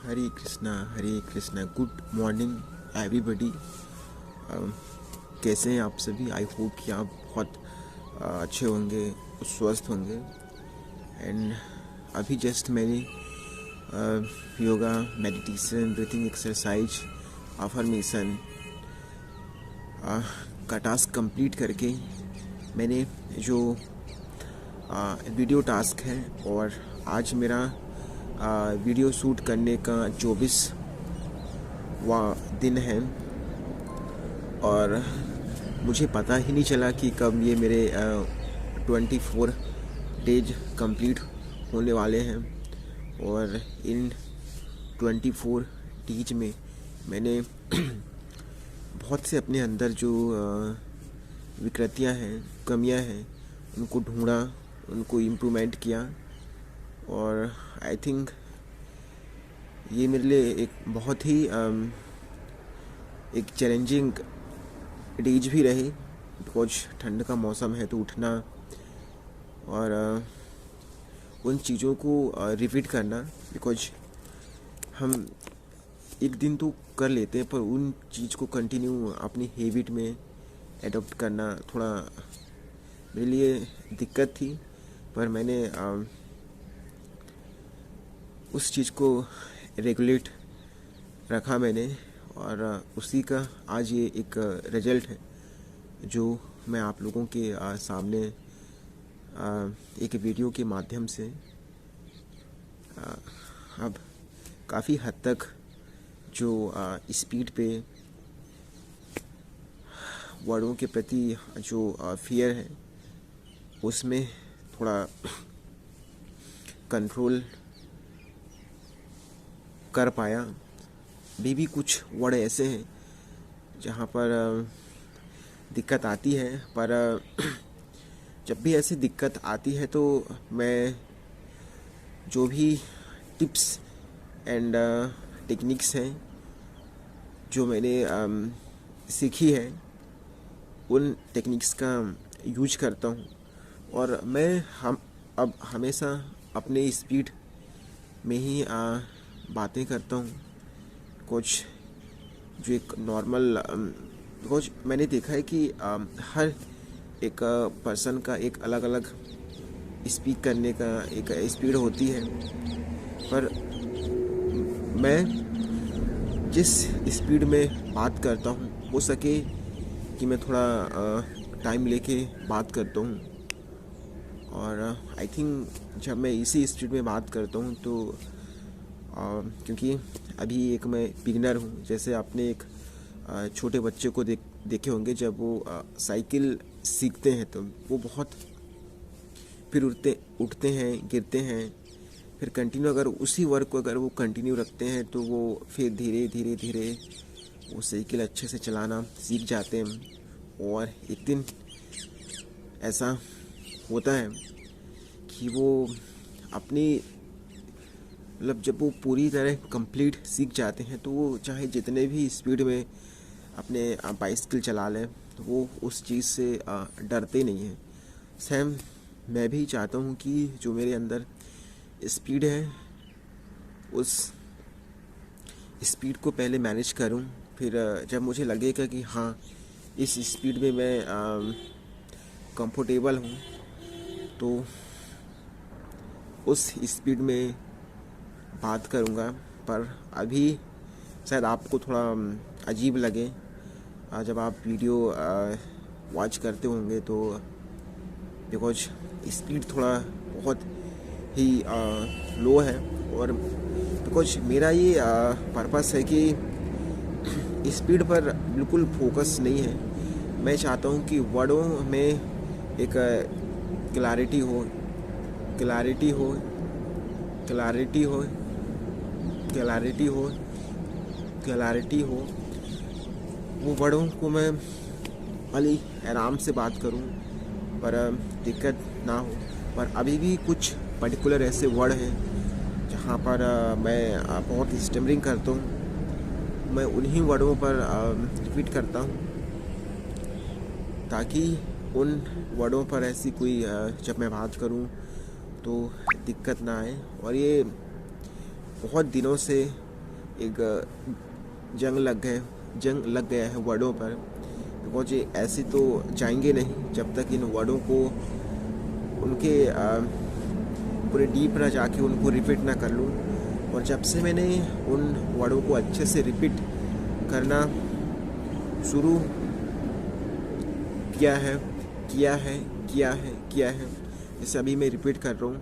हरे Krishna. Good morning everybody. कैसे हैं आप सभी? आई होप कि आप बहुत अच्छे होंगे, स्वस्थ होंगे। एंड अभी जस्ट मैंने yoga, meditation, breathing exercise, affirmation का टास्क कंप्लीट करके मैंने जो वीडियो टास्क है, और आज मेरा वीडियो शूट करने का 24वां दिन है, और मुझे पता ही नहीं चला कि कब ये मेरे 24 डेज कंप्लीट होने वाले हैं। और इन 24 डेज में मैंने बहुत से अपने अंदर जो विकृतियां हैं, कमियां हैं, उनको ढूंढा, उनको इम्प्रूवमेंट किया। और आई थिंक ये मेरे लिए एक बहुत ही एक चैलेंजिंग डेज भी रही, बिकॉज ठंड का मौसम है तो उठना और उन चीज़ों को रिपीट करना, बिकॉज हम एक दिन तो कर लेते हैं पर उन चीज़ को कंटिन्यू अपनी हैबिट में एडॉप्ट करना थोड़ा मेरे लिए दिक्कत थी। पर मैंने उस चीज़ को रेगुलेट रखा मैंने, और उसी का आज ये एक रिजल्ट है जो मैं आप लोगों के सामने एक वीडियो के माध्यम से अब काफ़ी हद तक जो स्पीड पे वर्डों के प्रति जो फियर है उसमें थोड़ा कंट्रोल कर पाया। भी कुछ वर्ड ऐसे हैं जहाँ पर दिक्कत आती है, पर जब भी ऐसी दिक्कत आती है तो मैं जो भी टिप्स एंड टेक्निक्स हैं जो मैंने सीखी है, उन टेक्निक्स का यूज करता हूँ। और मैं अब हमेशा अपने स्पीड में ही बातें करता हूँ। कुछ जो एक नॉर्मल, कुछ मैंने देखा है कि हर एक पर्सन का एक अलग अलग स्पीक करने का एक स्पीड होती है, पर मैं जिस स्पीड में बात करता हूँ हो सके कि मैं थोड़ा टाइम लेके बात करता हूँ। और आई थिंक जब मैं इसी स्पीड में बात करता हूँ तो क्योंकि अभी एक मैं बिगिनर हूँ, जैसे आपने एक छोटे बच्चे को देखे होंगे, जब वो साइकिल सीखते हैं तो वो बहुत फिर उठते हैं, गिरते हैं, फिर कंटिन्यू अगर उसी वर्क को अगर वो कंटिन्यू रखते हैं तो वो फिर धीरे धीरे वो साइकिल अच्छे से चलाना सीख जाते हैं। और एक दिन ऐसा होता है कि वो अपनी मतलब जब वो पूरी तरह कंप्लीट सीख जाते हैं तो वो चाहे जितने भी स्पीड में अपने बाइसिकल चला लें तो वो उस चीज़ से डरते नहीं हैं। सेम मैं भी चाहता हूँ कि जो मेरे अंदर स्पीड है उस स्पीड को पहले मैनेज करूँ, फिर जब मुझे लगेगा कि हाँ इस स्पीड में मैं कंफर्टेबल हूँ तो उस स्पीड में बात करूँगा। पर अभी शायद आपको थोड़ा अजीब लगे जब आप वीडियो वॉच करते होंगे, तो बिकॉज स्पीड थोड़ा बहुत ही लो है। और बिकॉज मेरा ये पर्पस है कि स्पीड पर बिल्कुल फोकस नहीं है। मैं चाहता हूँ कि वर्डों में एक क्लैरिटी हो, क्लैरिटी हो, क्लैरिटी हो, क्लैरिटी हो, क्लैरिटी हो। वो वर्डों को मैं भले आराम से बात करूं पर दिक्कत ना हो। पर अभी भी कुछ पर्टिकुलर ऐसे वर्ड हैं जहाँ पर मैं बहुत स्टमरिंग करता हूँ। मैं उन्हीं वर्डों पर रिपीट करता हूँ ताकि उन वर्डों पर ऐसी कोई जब मैं बात करूं तो दिक्कत ना आए। और ये बहुत दिनों से एक जंग लग गया है वर्डों पर। बिकॉज ये ऐसे तो जाएंगे नहीं जब तक इन वर्डों को उनके पूरे डीप ना जाके उनको रिपीट ना कर लूँ। और जब से मैंने उन वर्डों को अच्छे से रिपीट करना शुरू किया है किया है किया है किया है, जैसे अभी मैं रिपीट कर रहा हूँ,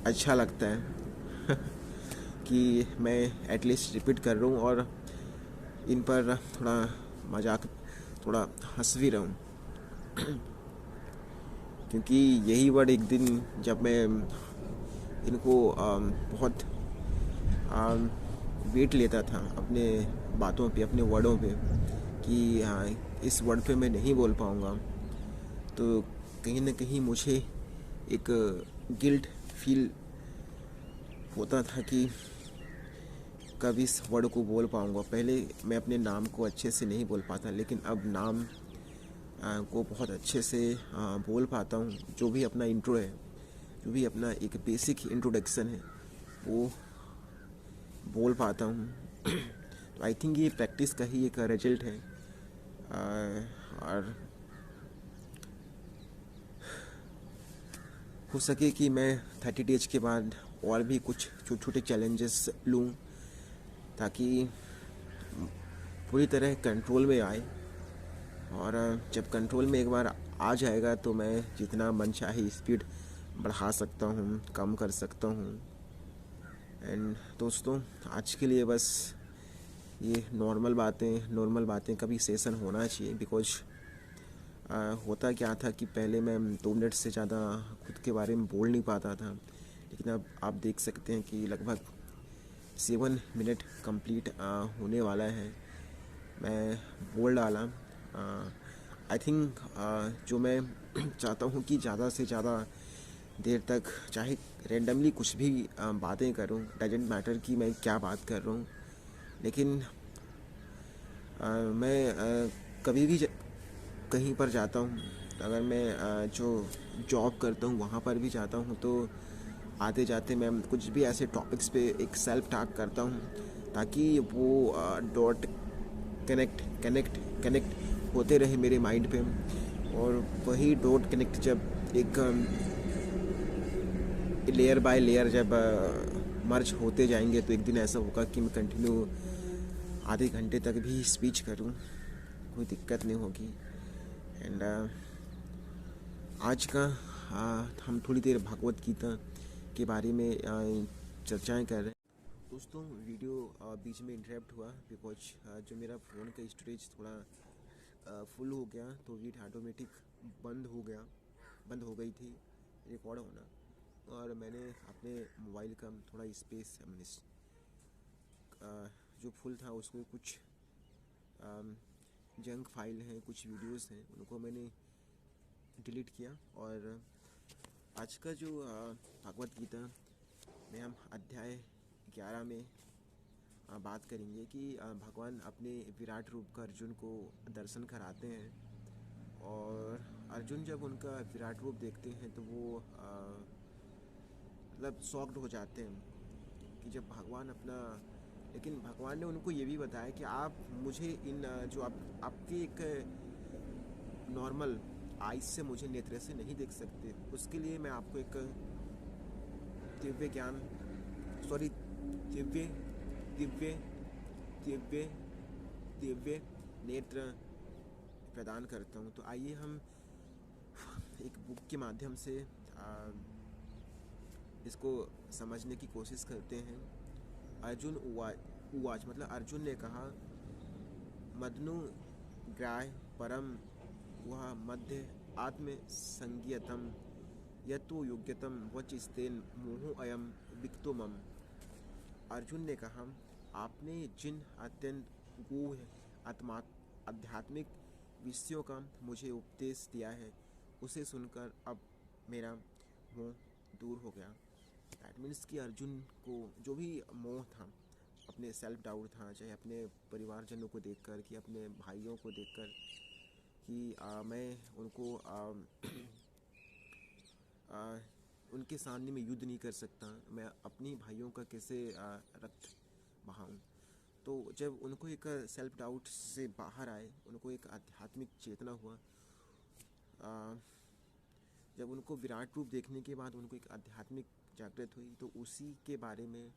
अच्छा लगता है कि मैं एटलीस्ट रिपीट कर रहा हूँ और इन पर थोड़ा मजाक, थोड़ा हंस भी रहा हूँ। क्योंकि यही वर्ड एक दिन जब मैं इनको बहुत वेट लेता था अपने बातों पे, अपने वर्डों पे, कि हाँ इस वर्ड पे मैं नहीं बोल पाऊँगा, तो कहीं ना कहीं मुझे एक गिल्ट फील होता था कि कब इस वर्ड को बोल पाऊँगा। पहले मैं अपने नाम को अच्छे से नहीं बोल पाता, लेकिन अब नाम को बहुत अच्छे से बोल पाता हूँ। जो भी अपना इंट्रो है, जो भी अपना एक बेसिक इंट्रोडक्शन है, वो बोल पाता हूँ। तो आई थिंक ये प्रैक्टिस का ही एक रिजल्ट है। और हो सके कि मैं 30 डेज के बाद और भी कुछ छोटे छोटे चैलेंजेस लूँ, ताकि पूरी तरह कंट्रोल में आए। और जब कंट्रोल में एक बार आ जाएगा तो मैं जितना मन चाहे स्पीड बढ़ा सकता हूँ, कम कर सकता हूँ। एंड दोस्तों, आज के लिए बस ये नॉर्मल बातें का भी सेशन होना चाहिए। बिकॉज होता क्या था कि पहले मैं 2 मिनट से ज़्यादा खुद के बारे में बोल नहीं पाता था, लेकिन अब आप देख सकते हैं कि लगभग 7 मिनट कंप्लीट होने वाला है। मैं बोल डाला। आई थिंक जो मैं चाहता हूँ कि ज़्यादा से ज़्यादा देर तक चाहे रेंडमली कुछ भी बातें करूँ, डजेंट मैटर कि मैं क्या बात कर रहा हूँ, लेकिन मैं कभी भी कहीं पर जाता हूँ, अगर मैं जो जॉब करता हूँ वहाँ पर भी जाता हूँ, तो आते जाते मैं कुछ भी ऐसे टॉपिक्स पे एक सेल्फ टॉक करता हूँ, ताकि वो डॉट कनेक्ट कनेक्ट कनेक्ट होते रहे मेरे माइंड पे। और वही डॉट कनेक्ट जब एक लेयर बाय लेयर जब मर्ज होते जाएंगे, तो एक दिन ऐसा होगा कि मैं कंटिन्यू आधे घंटे तक भी स्पीच करूं, कोई दिक्कत नहीं होगी। एंड आज का हम थोड़ी देर भगवत गीता के बारे में चर्चाएं कर रहे हैं। दोस्तों, वीडियो बीच में इंटरप्ट हुआ बिकॉज जो मेरा फ़ोन का स्टोरेज थोड़ा फुल हो गया, तो वीडियो ऑटोमेटिक बंद हो गई थी रिकॉर्ड होना। और मैंने अपने मोबाइल का थोड़ा स्पेस जो फुल था उसमें कुछ जंक फाइल हैं, कुछ वीडियोस हैं, उनको मैंने डिलीट किया। और आज का जो भगवत गीता में हम अध्याय 11 में बात करेंगे कि भगवान अपने विराट रूप का अर्जुन को दर्शन कराते हैं। और अर्जुन जब उनका विराट रूप देखते हैं तो वो मतलब शॉक्ड हो जाते हैं कि जब भगवान अपना, लेकिन भगवान ने उनको ये भी बताया कि आप मुझे इन जो आपके एक नॉर्मल आइज से मुझे नेत्र से नहीं देख सकते, उसके लिए मैं आपको एक दिव्य ज्ञान सॉरी दिव्य दिव्य दिव्य दिव्य नेत्र प्रदान करता हूँ। तो आइए हम एक बुक के माध्यम से इसको समझने की कोशिश करते हैं। अर्जुन उवाच मतलब अर्जुन ने कहा, मदनु ग्राह परम वह मध्य आत्म संज्ञतम यतो योग्यतम वचिस्तेन मोहो अयम विक्तो मम। अर्जुन ने कहा, आपने जिन अत्यंत गूढ़ आध्यात्मिक विषयों का मुझे उपदेश दिया है, उसे सुनकर अब मेरा मोह दूर हो गया। दैट मीन्स कि अर्जुन को जो भी मोह था, अपने सेल्फ डाउट था, चाहे अपने परिवारजनों को देखकर कि अपने भाइयों को देखकर कि मैं उनको उनके सामने में युद्ध नहीं कर सकता, मैं अपनी भाइयों का कैसे रक्त बहाऊं। तो जब उनको एक सेल्फ डाउट से बाहर आए, उनको एक आध्यात्मिक चेतना हुआ, जब उनको विराट रूप देखने के बाद उनको एक आध्यात्मिक जागृत हुई, तो उसी के बारे में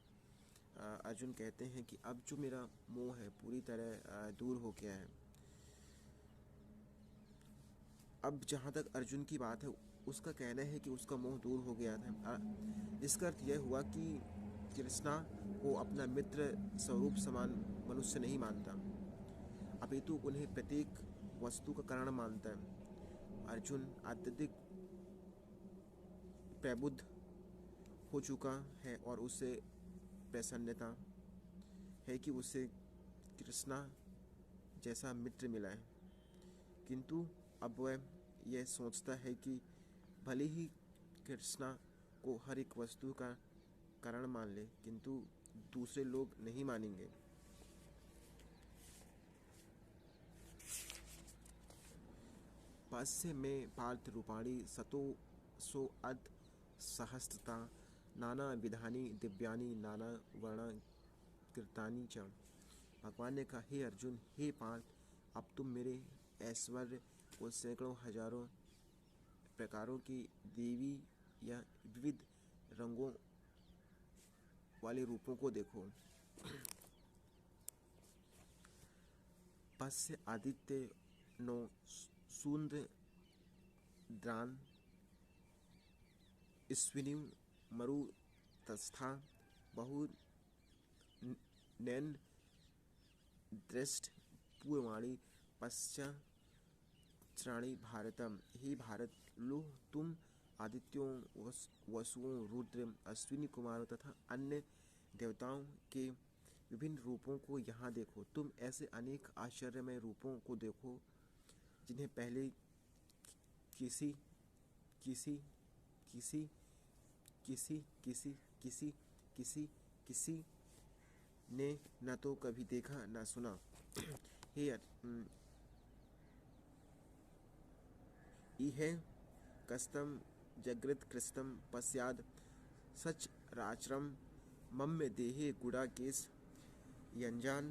अर्जुन कहते हैं कि अब जो मेरा मोह है पूरी तरह दूर हो गया है। अब जहाँ तक अर्जुन की बात है, उसका कहना है कि उसका मोह दूर हो गया था, जिसका अर्थ यह हुआ कि कृष्णा को अपना मित्र स्वरूप समान मनुष्य नहीं मानता, अपितु उन्हें प्रत्येक वस्तु का कारण मानता है। अर्जुन अत्यधिक प्रबुद्ध हो चुका है और उसे प्रसन्नता है कि उसे कृष्णा जैसा मित्र मिला है, किंतु अब वह यह सोचता है कि भले ही कृष्णा को हर एक वस्तु का कारण मान ले, किंतु दूसरे लोग नहीं मानेंगे। पास्य में पार्थ रूपाणी सतो सो अध सहस्त्रता नाना विधानी दिव्यानी नाना वर्ण कृतानी च। भगवान ने कहा, हे अर्जुन, हे पार्थ, अब तुम मेरे ऐश्वर्य को सैकड़ों हजारों प्रकारों की देवी या विविध रंगों वाले रूपों को देखो। पश्य आदित्य नो सून्द्र द्रान स्विनी मरु तस्था बहु नैन दृष्ट पूर्वाणी पश्चाणी भारतम। हे भारत, लो तुम आदित्यों, वसुओं, रुद्र, अश्विनी कुमारों तथा अन्य देवताओं के विभिन्न रूपों को यहाँ देखो। तुम ऐसे अनेक आश्चर्यमय रूपों को देखो जिन्हें पहले किसी किसी किसी किसी किसी किसी किसी किसी ने न तो कभी देखा न सुना। हे इहे कस्तम जगृत कृस्तम पश्चाद सच राचरम मम्य देहे गुड़ाकेश यंजान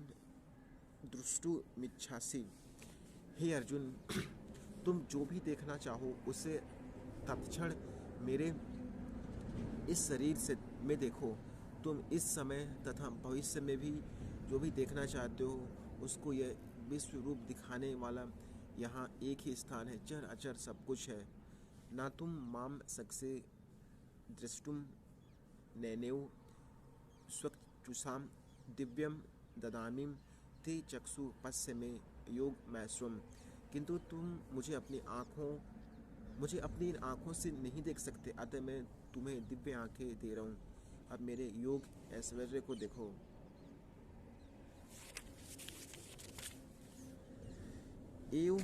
दृष्टु मिच्छासी। हे अर्जुन, तुम जो भी देखना चाहो उसे तत्क्षण मेरे इस शरीर से में देखो। तुम इस समय तथा भविष्य में भी जो भी देखना चाहते हो उसको यह विश्व रूप दिखाने वाला यहाँ एक ही स्थान है। चर अचर सब कुछ है। ना तुम माम सक्से दृष्टुम नैनेव स्वचुषाम दिव्यम ददामीम ते चक्षु पश्य में योग मैश्वम। किंतु तुम मुझे अपनी इन आँखों से नहीं देख सकते, अतः मैं तुम्हें दिव्य आँखें दे रहा हूँ। अब मेरे योग ऐश्वर्य को देखो। एव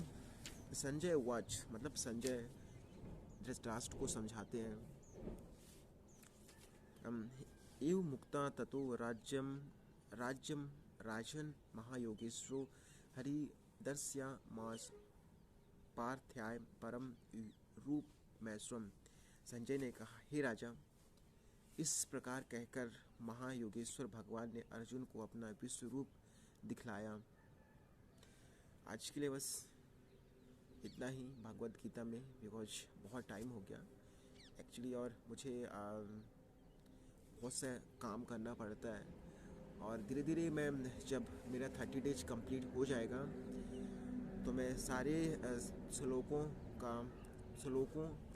संजय उवाच, मतलब संजय धृतराष्ट्र को समझाते हैं। एव मुक्ता ततो राज्यम राजन महायोगेश्वरो हरिदर्श्यामास पार्थ्याय परम रूप मैश्वम। संजय ने कहा, हे राजा, इस प्रकार कहकर महायोगेश्वर भगवान ने अर्जुन को अपना विश्व रूप दिखलाया। आज के लिए बस इतना ही भगवद गीता में, बिकॉज बहुत टाइम हो गया एक्चुअली, और मुझे बहुत से काम करना पड़ता है। और धीरे धीरे मैं, जब मेरा 30 डेज कंप्लीट हो जाएगा, तो मैं सारे श्लोकों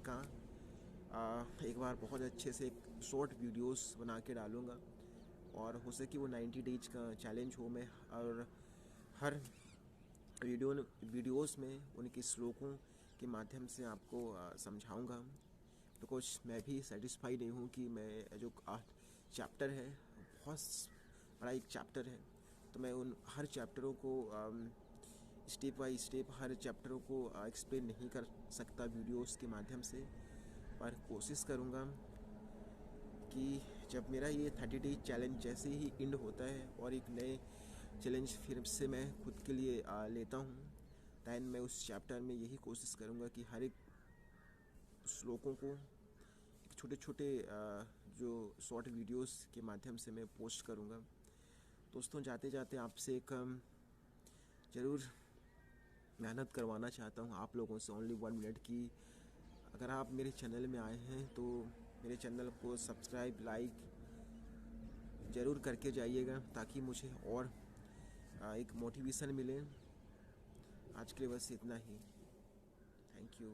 का एक बार बहुत अच्छे से एक शॉर्ट वीडियोस बना के डालूँगा, और हो सके वो 90 डेज का चैलेंज हो। मैं और हर वीडियोस में उनके श्लोकों के माध्यम से आपको समझाऊँगा। बिकॉज मैं भी सेटिस्फाई नहीं हूँ कि मैं जो चैप्टर है, बहुत बड़ा एक चैप्टर है, तो मैं उन हर चैप्टरों को स्टेप बाय स्टेप हर चैप्टरों को एक्सप्लेन नहीं कर सकता वीडियोस के माध्यम से, पर कोशिश करूँगा कि जब मेरा ये 30 डेज चैलेंज जैसे ही एंड होता है और एक नए चैलेंज फिर से मैं खुद के लिए लेता हूँ, दैन मैं उस चैप्टर में यही कोशिश करूँगा कि हर एक श्लोकों को छोटे छोटे जो शॉर्ट वीडियोस के माध्यम से मैं पोस्ट करूँगा। दोस्तों, जाते जाते आपसे एक ज़रूर मेहनत करवाना चाहता हूँ आप लोगों से, ओनली 1 मिनट की। अगर आप मेरे चैनल में आए हैं तो मेरे चैनल को सब्सक्राइब लाइक ज़रूर करके जाइएगा, ताकि मुझे और एक मोटिवेशन मिले। आज के लिए बस इतना ही। Thank you.